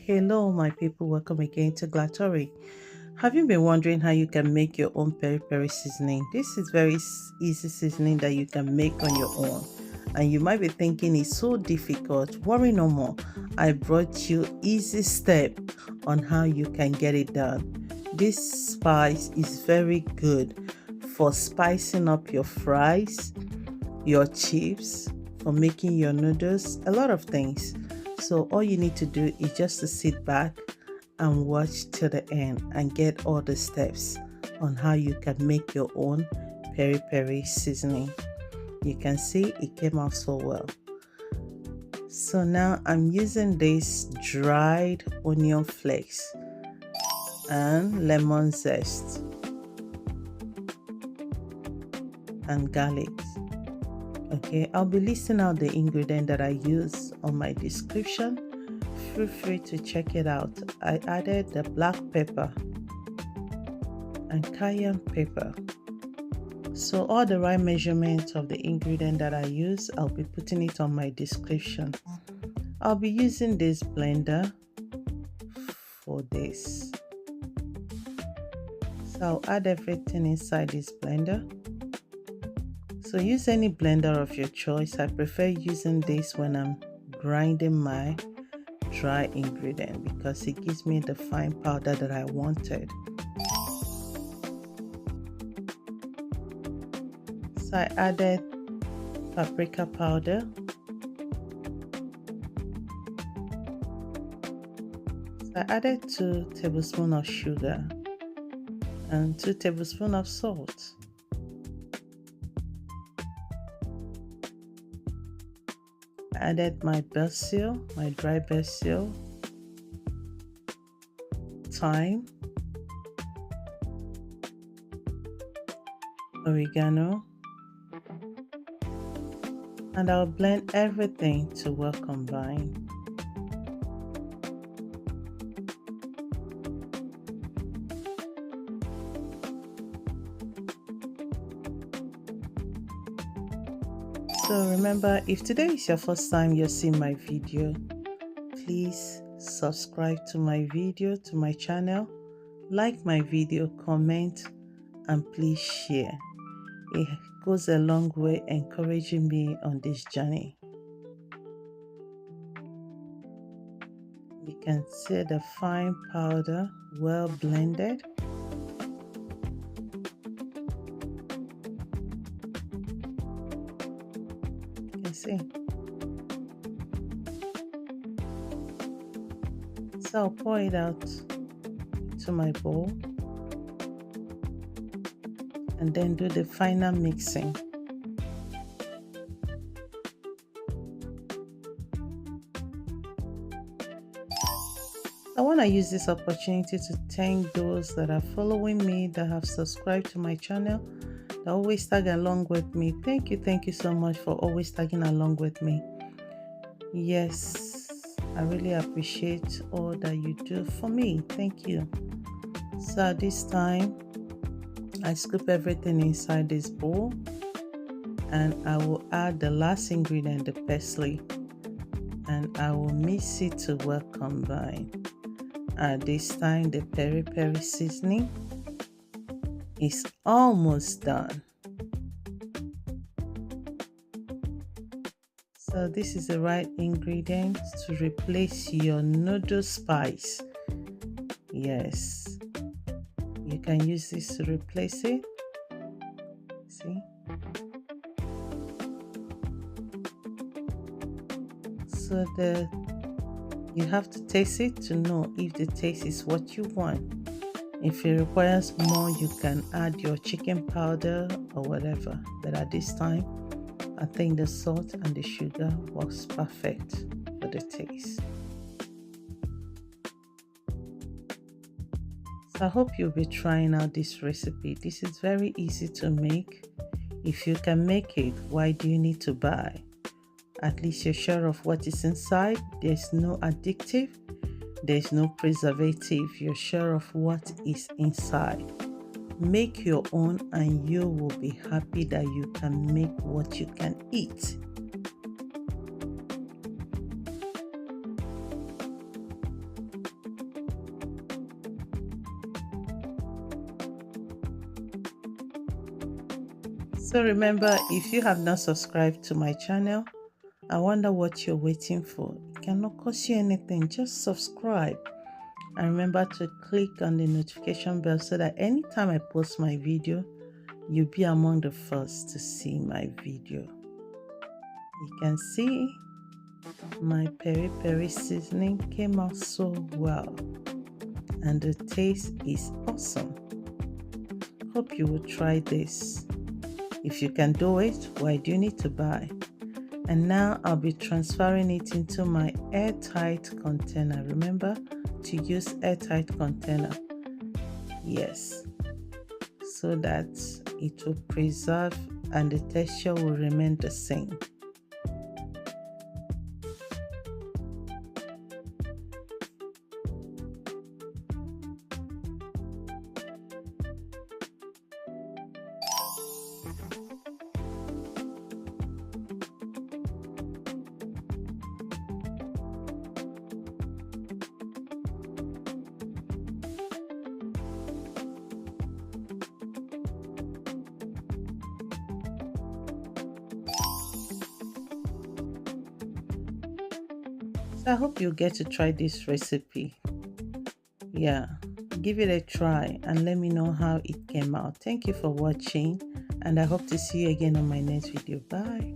Hello, my people. Welcome again to Glatory. Have you been wondering how you can make your own peri peri seasoning? This is very easy seasoning that you can make on your own. And you might be thinking it's so difficult. Worry no more. I brought you easy step on how you can get it done. This spice is very good for spicing up your fries, your chips, for making your noodles, a lot of things. So all you need to do is just to sit back and watch till the end and get all the steps on how you can make your own peri peri seasoning. You can see it came out so well. So now I'm using this dried onion flakes and lemon zest and garlic. Okay, I'll be listing out the ingredient that I use on my description. Feel free to check it out. I added the black pepper and cayenne pepper. So all the right measurements of the ingredient that I use, I'll be putting it on my description. I'll be using this blender for this. So I'll add everything inside this blender. So use any blender of your choice. I prefer using this when I'm grinding my dry ingredient because it gives me the fine powder that I wanted. So I added paprika powder, so I added 2 tablespoons of sugar and 2 tablespoons of salt. I added my basil, my dry basil, thyme, oregano, and I'll blend everything to well combine. So remember, if today is your first time you're seeing my video, please subscribe to my video, to my channel, like my video, comment, and please share. It goes a long way encouraging me on this journey. You can see the fine powder well blended. See. So I'll pour it out to my bowl and then do the final mixing. I want to use this opportunity to thank those that are following me, that have subscribed to my channel, that always tag along with me. Thank you so much for always tagging along with me. Yes, I really appreciate all that you do for me. Thank you. So at this time, I scoop everything inside this bowl and I will add the last ingredient, the parsley, and I will mix it to well combine. At this time, the peri peri seasoning is almost done. So this is the right ingredient to replace your noodle spice. Yes, you can use this to replace it. See? So you have to taste it to know if the taste is what you want. If it requires more, you can add your chicken powder or whatever. But at this time, I think the salt and the sugar works perfect for the taste. So I hope you'll be trying out this recipe. This is very easy to make. If you can make it, why do you need to buy? At least you're sure of what is inside. There's no addictive. There's no preservative. You're sure of what is inside. Make your own and you will be happy that you can make what you can eat. So remember, if you have not subscribed to my channel, I wonder what you're waiting for. It cannot cost you anything, just subscribe. And remember to click on the notification bell so that anytime I post my video, you'll be among the first to see my video. You can see my peri peri seasoning came out so well, and the taste is awesome. Hope you will try this. If you can do it, why do you need to buy? And now I'll be transferring it into my airtight container. Remember to use airtight container. Yes, so that it will preserve and the texture will remain the same. So I hope you get to try this recipe. Yeah, give it a try and let me know how it came out. Thank you for watching, and I hope to see you again on my next video. Bye.